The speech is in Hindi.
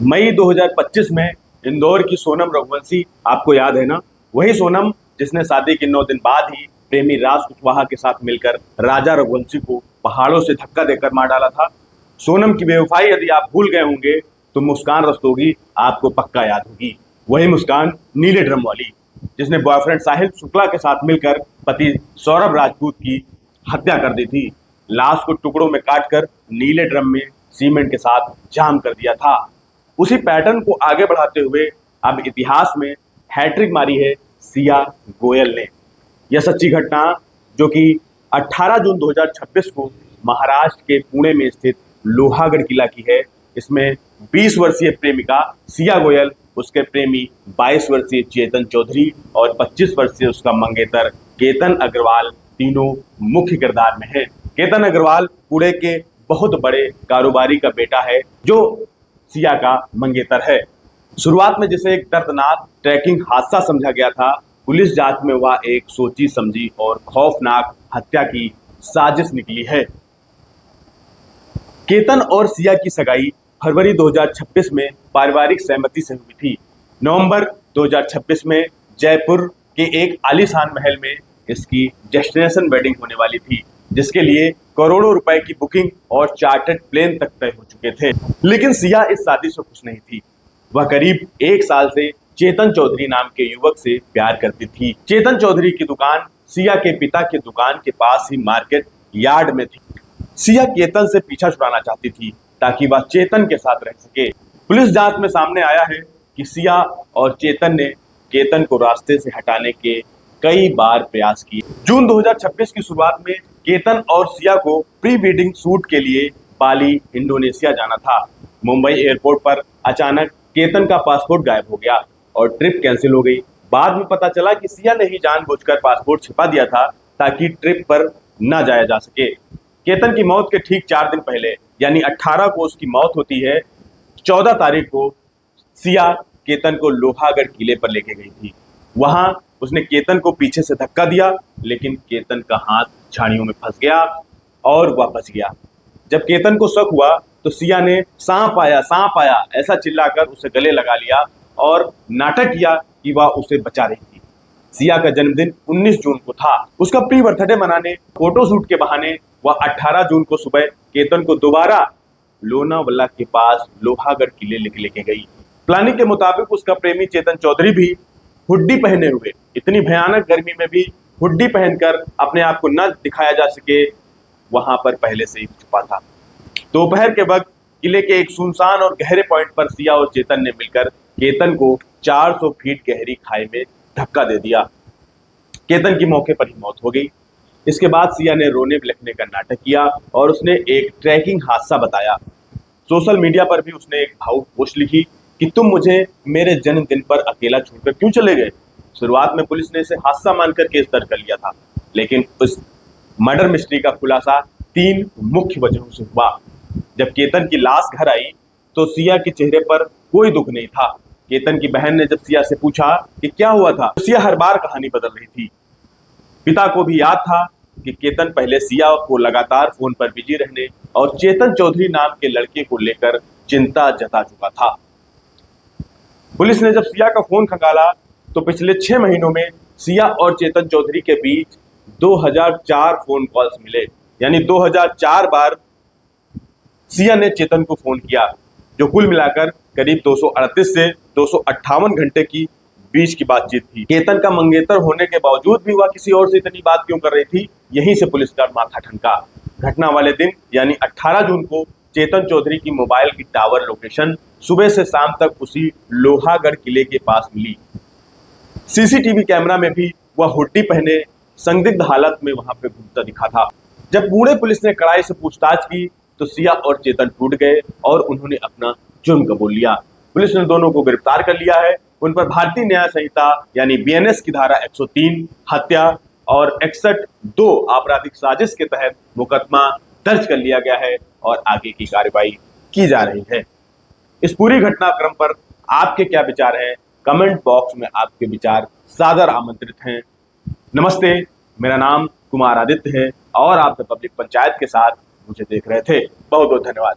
मई 2025 में इंदौर की सोनम रघुवंशी आपको याद है ना? वही सोनम जिसने शादी के 9 दिन बाद ही प्रेमी राज कुशवाहा के साथ मिलकर राजा रघुवंशी को पहाड़ों से धक्का देकर मार डाला था। सोनम की बेवफाई यदि आप भूल गए होंगे तो मुस्कान रस्तोगी आपको पक्का याद होगी। वही मुस्कान नीले ड्रम वाली, जिसने बॉयफ्रेंड साहिल शुक्ला के साथ मिलकर पति सौरभ राजपूत की हत्या कर दी थी। लाश को टुकड़ों में काटकर नीले ड्रम में सीमेंट के साथ जाम कर दिया था। उसी पैटर्न को आगे बढ़ाते हुए अब इतिहास में हैट्रिक मारी है सिया गोयल ने। यह सच्ची घटना जो कि 18 जून 2026 को महाराष्ट्र के पुणे में स्थित लोहागढ़ किला की है। इसमें 20 वर्षीय प्रेमिका सिया गोयल, उसके प्रेमी 22 वर्षीय चेतन चौधरी और 25 वर्षीय उसका मंगेतर केतन अग्रवाल तीनों मुख्य किरदार में है। केतन अग्रवाल पुणे के बहुत बड़े कारोबारी का बेटा है जो सिया का मंगेतर है। शुरुआत में जिसे एक दर्दनाक ट्रैकिंग हादसा समझा गया था, पुलिस जांच में वह एक सोची समझी और खौफनाक हत्या की साजिश निकली है। केतन और सिया की सगाई फरवरी 2026 में पारिवारिक सहमति से हुई थी। नवंबर 2026 में जयपुर के एक आलीशान महल में इसकी डेस्टिनेशन वेडिंग होने वाली थी, जिसके लिए करोड़ों रुपए की बुकिंग और चार्टर्ड प्लेन तक तय हो चुके थे। लेकिन सिया इस शादी से खुश नहीं थी। वह करीब 1 साल से चेतन चौधरी नाम के युवक से प्यार करती थी। चेतन चौधरी की दुकान सिया के पिता की दुकान के पास ही मार्केट यार्ड में थी। सिया केतन से पीछा छुड़ाना चाहती थी ताकि वह चेतन के साथ रह सके। पुलिस जांच में सामने आया है कि सिया और चेतन ने केतन को रास्ते से हटाने के कई बार प्रयास किए। जून 2026 की शुरुआत में केतन और सिया को प्री वेडिंग शूट के लिए बाली, इंडोनेशिया जाना था। मुंबई एयरपोर्ट पर अचानक केतन का पासपोर्ट गायब हो गया और ट्रिप कैंसिल हो गई। बाद में पता चला कि सिया ने ही जानबूझकर पासपोर्ट छिपा दिया था ताकि ट्रिप पर न जाया जा सके। केतन की मौत के ठीक 4 दिन पहले यानी 18 को उसकी मौत होती है। 14 तारीख को सिया केतन को लोहागढ़ किले पर लेके गई थी। वहां उसने केतन को पीछे से धक्का दिया, लेकिन केतन का हाथ झाड़ियों में फंस गया और वह बच गया। जब केतन को शक हुआ तो सिया ने सांप आया ऐसा चिल्लाकर उसे गले लगा लिया और नाटक किया कि वह उसे बचा रही थी। सिया का जन्मदिन 19 जून को था। उसका प्री बर्थडे मनाने फोटोशूट के बहाने वह 18 जून को सुबह केतन को दोबारा लोनावला के पास लोहागढ़ किले लेके गई। प्लानिंग के मुताबिक उसका प्रेमी चेतन चौधरी भी हुड्डी पहने हुए, इतनी भयानक गर्मी में भी हुड्डी पहनकर अपने आप को न दिखाया जा सके, वहां पर पहले से ही छुपा था। दोपहर के वक्त किले के एक सुनसान और गहरे पॉइंट पर सिया और चेतन ने मिलकर केतन को 400 फीट गहरी खाई में धक्का दे दिया। केतन की मौके पर ही मौत हो गई। इसके बाद सिया ने रोने बिलखने का नाटक किया और उसने एक ट्रैकिंग हादसा बताया। सोशल मीडिया पर भी उसने एक भावुक पोस्ट लिखी कि तुम मुझे मेरे जन्मदिन पर अकेला छोड़कर क्यों चले गए। शुरुआत में पुलिस ने इसे हादसा मानकर केस दर्ज कर लिया था, लेकिन उस मर्डर मिस्ट्री का खुलासा 3 मुख्य वजहों से हुआ। जब केतन की लाश घर आई तो सिया के चेहरे पर कोई दुख नहीं था। केतन की बहन ने जब सिया से पूछा कि क्या हुआ था, तो सिया हर बार कहानी बदल रही थी। पिता को भी याद था कि केतन पहले सिया को लगातार फोन पर बिजी रहने और चेतन चौधरी नाम के लड़के को लेकर चिंता जता चुका था। पुलिस ने जब सिया का फोन खंगाला तो पिछले 6 महीनों में सिया और चेतन चौधरी के बीच 2004 फोन कॉल्स मिले, यानी 2004 बार सिया ने चेतन को फोन किया, जो कुल मिलाकर करीब 238 से 258 घंटे की बीच की बातचीत थी। केतन का मंगेतर होने के बावजूद भी वह किसी और से इतनी बात क्यों कर रही थी, यहीं से पुलिस का माथा ठनका। घटना वाले दिन यानी 18 जून को चेतन चौधरी की मोबाइल की टावर लोकेशन सुबह से शाम तक उसी लोहागढ़ किले के पास मिली। सीसीटीवी कैमरा में भी वह हुड्डी पहने संदिग्ध हालत में वहां पे घूमता दिखा था। जब पुणे पुलिस ने कड़ाई से पूछताछ की तो सिया और चेतन टूट गए और उन्होंने अपना जुर्म कबूल लिया। पुलिस ने दोनों को गिरफ्तार कर लिया है। उन पर भारतीय न्याय संहिता यानी बीएनएस की धारा 103 हत्या और 61(2) आपराधिक साजिश के तहत मुकदमा दर्ज कर लिया गया है और आगे की कार्रवाई की जा रही है। इस पूरी घटनाक्रम पर आपके क्या विचार हैं? कमेंट बॉक्स में आपके विचार सादर आमंत्रित हैं। नमस्ते, मेरा नाम कुमार आदित्य है और आप द पब्लिक पंचायत के साथ मुझे देख रहे थे। बहुत बहुत धन्यवाद।